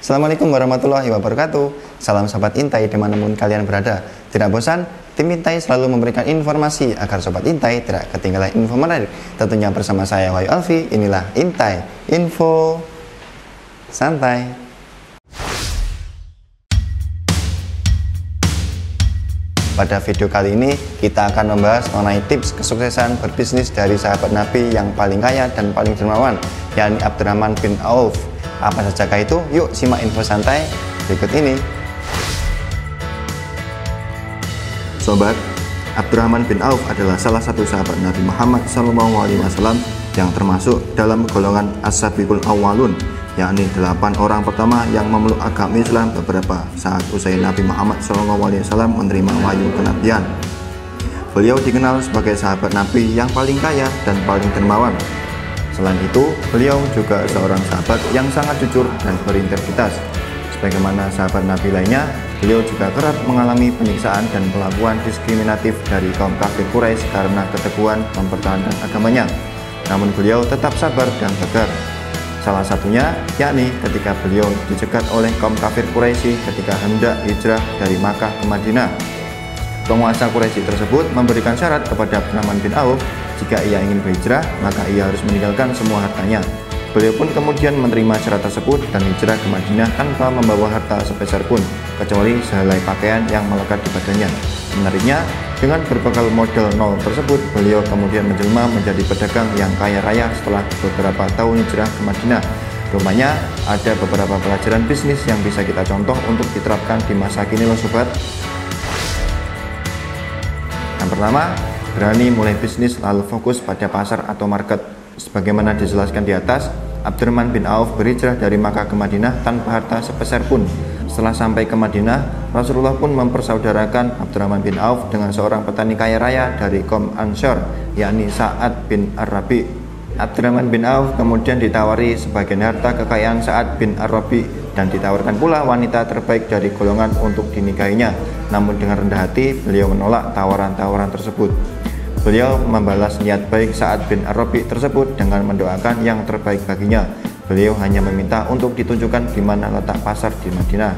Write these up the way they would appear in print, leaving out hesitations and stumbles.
Assalamualaikum warahmatullahi wabarakatuh. Salam sahabat Intai dimanapun kalian berada. Tidak bosan, tim Intai selalu memberikan informasi agar sobat Intai tidak ketinggalan info menarik. Tentunya bersama saya Wahyu Alfi. Inilah Intai Info Santai. Pada video kali ini kita akan membahas mengenai tips kesuksesan berbisnis dari sahabat Nabi yang paling kaya dan paling dermawan, yakni Abdurrahman bin Auf. Apa sajakah itu? Yuk simak info santai berikut ini. Sobat, Abdurrahman bin Auf adalah salah satu sahabat Nabi Muhammad SAW yang termasuk dalam golongan As-Sabiqul Awwalun, yakni 8 orang pertama yang memeluk agama Islam beberapa saat usai Nabi Muhammad SAW menerima wahyu kenabian. Beliau dikenal sebagai sahabat Nabi yang paling kaya dan paling dermawan. Selain itu, beliau juga seorang sahabat yang sangat jujur dan berintegritas. Sebagaimana sahabat Nabi lainnya, beliau juga kerap mengalami penyiksaan dan perlakuan diskriminatif dari kaum kafir Quraisy karena keteguhan mempertahankan agamanya. Namun beliau tetap sabar dan tegar. Salah satunya yakni ketika beliau dicegat oleh kaum kafir Quraisy ketika hendak hijrah dari Makkah ke Madinah. Penguasa Quraisy tersebut memberikan syarat kepada Abdurrahman bin Auf, jika ia ingin berhijrah maka ia harus meninggalkan semua hartanya. Beliau pun kemudian menerima syarat tersebut dan hijrah ke Madinah tanpa membawa harta sepeser pun, kecuali sehelai pakaian yang melekat di badannya. Menariknya, dengan berbekal modal nol tersebut, beliau kemudian menjelma menjadi pedagang yang kaya raya setelah beberapa tahun hijrah ke Madinah. Rupanya ada beberapa pelajaran bisnis yang bisa kita contoh untuk diterapkan di masa kini loh sobat. Yang pertama, berani mulai bisnis lalu fokus pada pasar atau market. Sebagaimana dijelaskan di atas, Abdurrahman bin Auf berhijrah dari Makkah ke Madinah tanpa harta sepeser pun. Setelah sampai ke Madinah, Rasulullah pun mempersaudarakan Abdurrahman bin Auf dengan seorang petani kaya raya dari kaum Ansor, yakni Sa'ad bin Ar-Rabi. Abdurrahman bin Auf kemudian ditawari sebagian harta kekayaan Sa'ad bin Ar-Rabi dan ditawarkan pula wanita terbaik dari golongan untuk dinikahinya. Namun dengan rendah hati, beliau menolak tawaran-tawaran tersebut. Beliau membalas niat baik Sa'ad bin Ar-Rabi tersebut dengan mendoakan yang terbaik baginya. Beliau hanya meminta untuk ditunjukkan di mana letak pasar di Madinah.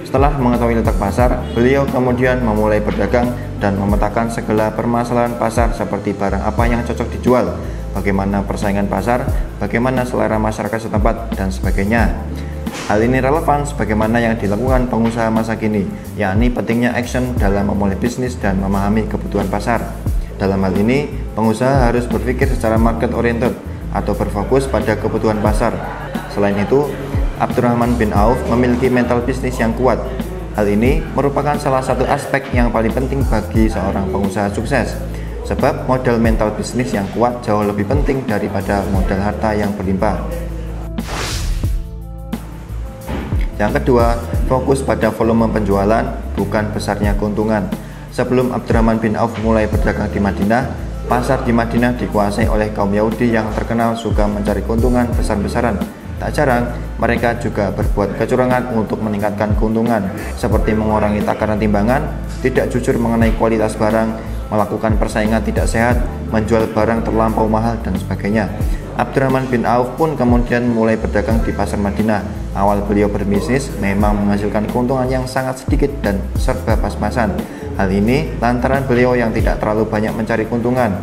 Setelah mengetahui letak pasar, beliau kemudian memulai berdagang dan memetakan segala permasalahan pasar seperti barang apa yang cocok dijual, bagaimana persaingan pasar, bagaimana selera masyarakat setempat, dan sebagainya. Hal ini relevan sebagaimana yang dilakukan pengusaha masa kini, yakni pentingnya action dalam memulai bisnis dan memahami kebutuhan pasar. Dalam hal ini, pengusaha harus berpikir secara market oriented atau berfokus pada kebutuhan pasar. Selain itu, Abdurrahman bin Auf memiliki mental bisnis yang kuat. Hal ini merupakan salah satu aspek yang paling penting bagi seorang pengusaha sukses. Sebab modal mental bisnis yang kuat jauh lebih penting daripada modal harta yang berlimpah. Yang kedua, fokus pada volume penjualan, bukan besarnya keuntungan. Sebelum Abdurrahman bin Auf mulai berdagang di Madinah, pasar di Madinah dikuasai oleh kaum Yahudi yang terkenal suka mencari keuntungan besar-besaran. Tak jarang, mereka juga berbuat kecurangan untuk meningkatkan keuntungan, seperti mengurangi takaran timbangan, tidak jujur mengenai kualitas barang, melakukan persaingan tidak sehat, menjual barang terlampau mahal, dan sebagainya. Abdurrahman bin Auf pun kemudian mulai berdagang di pasar Madinah. Awal beliau berbisnis memang menghasilkan keuntungan yang sangat sedikit dan serba pas-pasan. Hal ini lantaran beliau yang tidak terlalu banyak mencari keuntungan.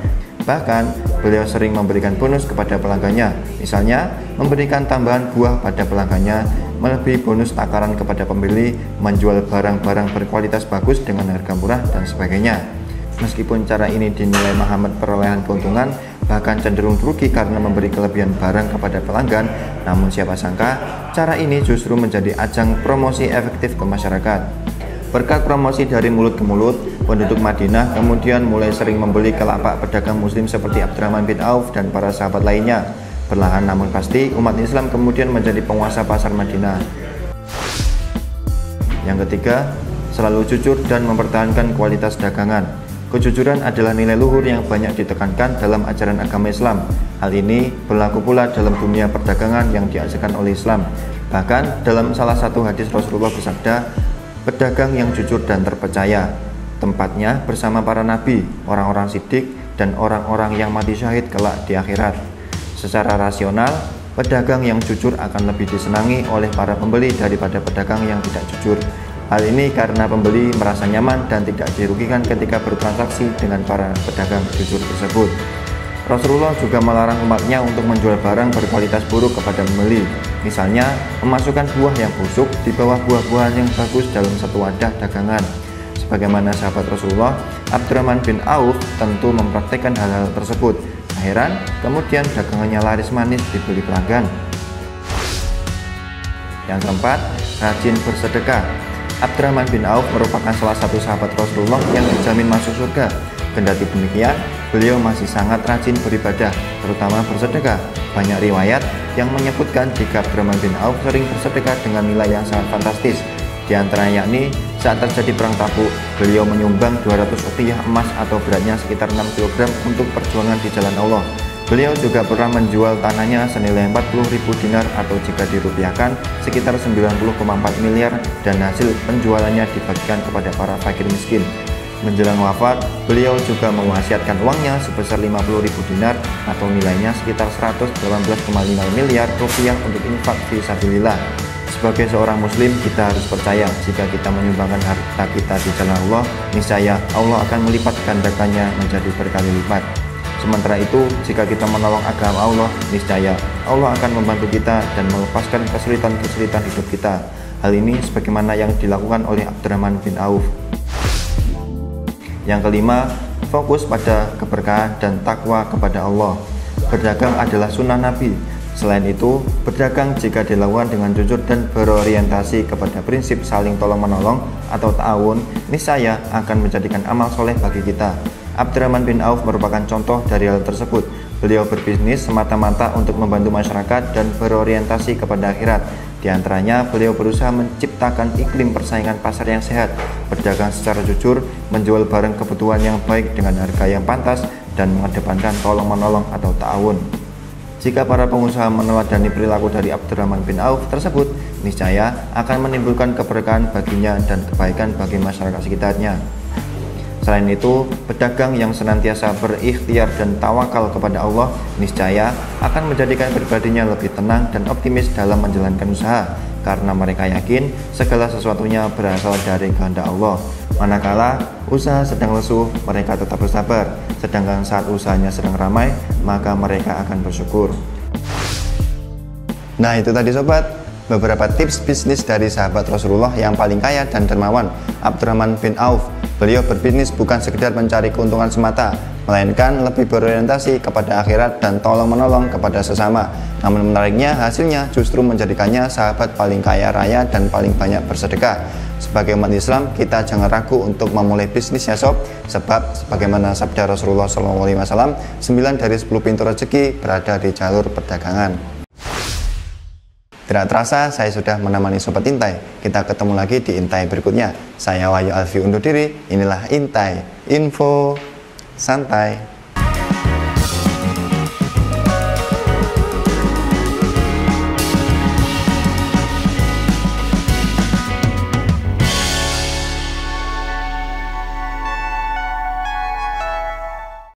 Bahkan, beliau sering memberikan bonus kepada pelanggannya. Misalnya, memberikan tambahan buah pada pelanggannya, melebihi bonus takaran kepada pembeli, menjual barang-barang berkualitas bagus dengan harga murah, dan sebagainya. Meskipun cara ini dinilai menghambat perolehan keuntungan, bahkan cenderung rugi karena memberi kelebihan barang kepada pelanggan, namun siapa sangka cara ini justru menjadi ajang promosi efektif ke masyarakat. Berkat promosi dari mulut ke mulut, penduduk Madinah kemudian mulai sering membeli ke lapak pedagang muslim seperti Abdurrahman bin Auf dan para sahabat lainnya. Perlahan namun pasti, umat Islam kemudian menjadi penguasa pasar Madinah. Yang ketiga, selalu jujur dan mempertahankan kualitas dagangan. Kejujuran adalah nilai luhur yang banyak ditekankan dalam ajaran agama Islam. Hal ini berlaku pula dalam dunia perdagangan yang diajarkan oleh Islam. Bahkan dalam salah satu hadis Rasulullah bersabda, pedagang yang jujur dan terpercaya, tempatnya bersama para nabi, orang-orang siddiq, dan orang-orang yang mati syahid kelak di akhirat. Secara rasional, Pedagang yang jujur akan lebih disenangi oleh para pembeli daripada pedagang yang tidak jujur. Hal ini karena pembeli merasa nyaman dan tidak dirugikan ketika bertransaksi dengan para pedagang jujur tersebut. Rasulullah juga melarang umatnya untuk menjual barang berkualitas buruk kepada pembeli. Misalnya, memasukkan buah yang busuk di bawah buah-buahan yang bagus dalam satu wadah dagangan. Sebagaimana sahabat Rasulullah, Abdurrahman bin Auf tentu mempraktikkan hal-hal tersebut. Tak heran, kemudian dagangannya laris manis dibeli pelanggan. Yang keempat, rajin bersedekah. Abdurrahman bin Auf merupakan salah satu sahabat Rasulullah yang dijamin masuk surga. Kendati demikian, beliau masih sangat rajin beribadah, terutama bersedekah. Banyak riwayat yang menyebutkan jika Abdurrahman bin Auf sering bersedekah dengan nilai yang sangat fantastis. Di antaranya yakni saat terjadi perang Tabuk, beliau menyumbang 200 uqiyah emas atau beratnya sekitar 6 kg untuk perjuangan di jalan Allah. Beliau juga pernah menjual tanahnya senilai 40.000 dinar atau jika dirupiahkan sekitar 90,4 miliar dan hasil penjualannya dibagikan kepada para fakir miskin. Menjelang wafat, beliau juga mewasiatkan uangnya sebesar 50.000 dinar atau nilainya sekitar 118,5 miliar rupiah untuk infak fi sabilillah. Sebagai seorang muslim, kita harus percaya jika kita menyumbangkan harta kita di jalan Allah, niscaya Allah akan melipat gandakannya menjadi berkali lipat. Sementara itu, jika kita menolong agama Allah, niscaya Allah akan membantu kita dan melepaskan kesulitan-kesulitan hidup kita. Hal ini sebagaimana yang dilakukan oleh Abdurrahman bin Auf. Yang kelima, fokus pada keberkahan dan takwa kepada Allah. Berdagang adalah sunnah Nabi. Selain itu, berdagang jika dilakukan dengan jujur dan berorientasi kepada prinsip saling tolong-menolong atau ta'awun, niscaya akan menjadikan amal soleh bagi kita. Abdurrahman bin Auf merupakan contoh dari hal tersebut. Beliau berbisnis semata-mata untuk membantu masyarakat dan berorientasi kepada akhirat. Di antaranya, beliau berusaha menciptakan iklim persaingan pasar yang sehat, berdagang secara jujur, menjual barang kebutuhan yang baik dengan harga yang pantas, dan mengedepankan tolong-menolong atau ta'awun. Jika para pengusaha meneladani perilaku dari Abdurrahman bin Auf tersebut, niscaya akan menimbulkan keberkahan baginya dan kebaikan bagi masyarakat sekitarnya. Selain itu, pedagang yang senantiasa berikhtiar dan tawakal kepada Allah, niscaya akan menjadikan pribadinya lebih tenang dan optimis dalam menjalankan usaha, karena mereka yakin segala sesuatunya berasal dari kehendak Allah. Manakala usaha sedang lesu, mereka tetap bersabar, sedangkan saat usahanya sedang ramai, maka mereka akan bersyukur. Nah, itu tadi sobat, beberapa tips bisnis dari sahabat Rasulullah yang paling kaya dan dermawan, Abdurrahman bin Auf. Beliau berbisnis bukan sekedar mencari keuntungan semata, melainkan lebih berorientasi kepada akhirat dan tolong-menolong kepada sesama. Namun menariknya, hasilnya justru menjadikannya sahabat paling kaya raya dan paling banyak bersedekah. Sebagai umat Islam, kita jangan ragu untuk memulai bisnis ya sob, sebab sebagaimana sabda Rasulullah SAW, 9 dari 10 pintu rezeki berada di jalur perdagangan. Tidak terasa saya sudah menemani Sobat Intai. Kita ketemu lagi di Intai berikutnya. Saya Wahyu Alfi undur diri. Inilah Intai, info santai.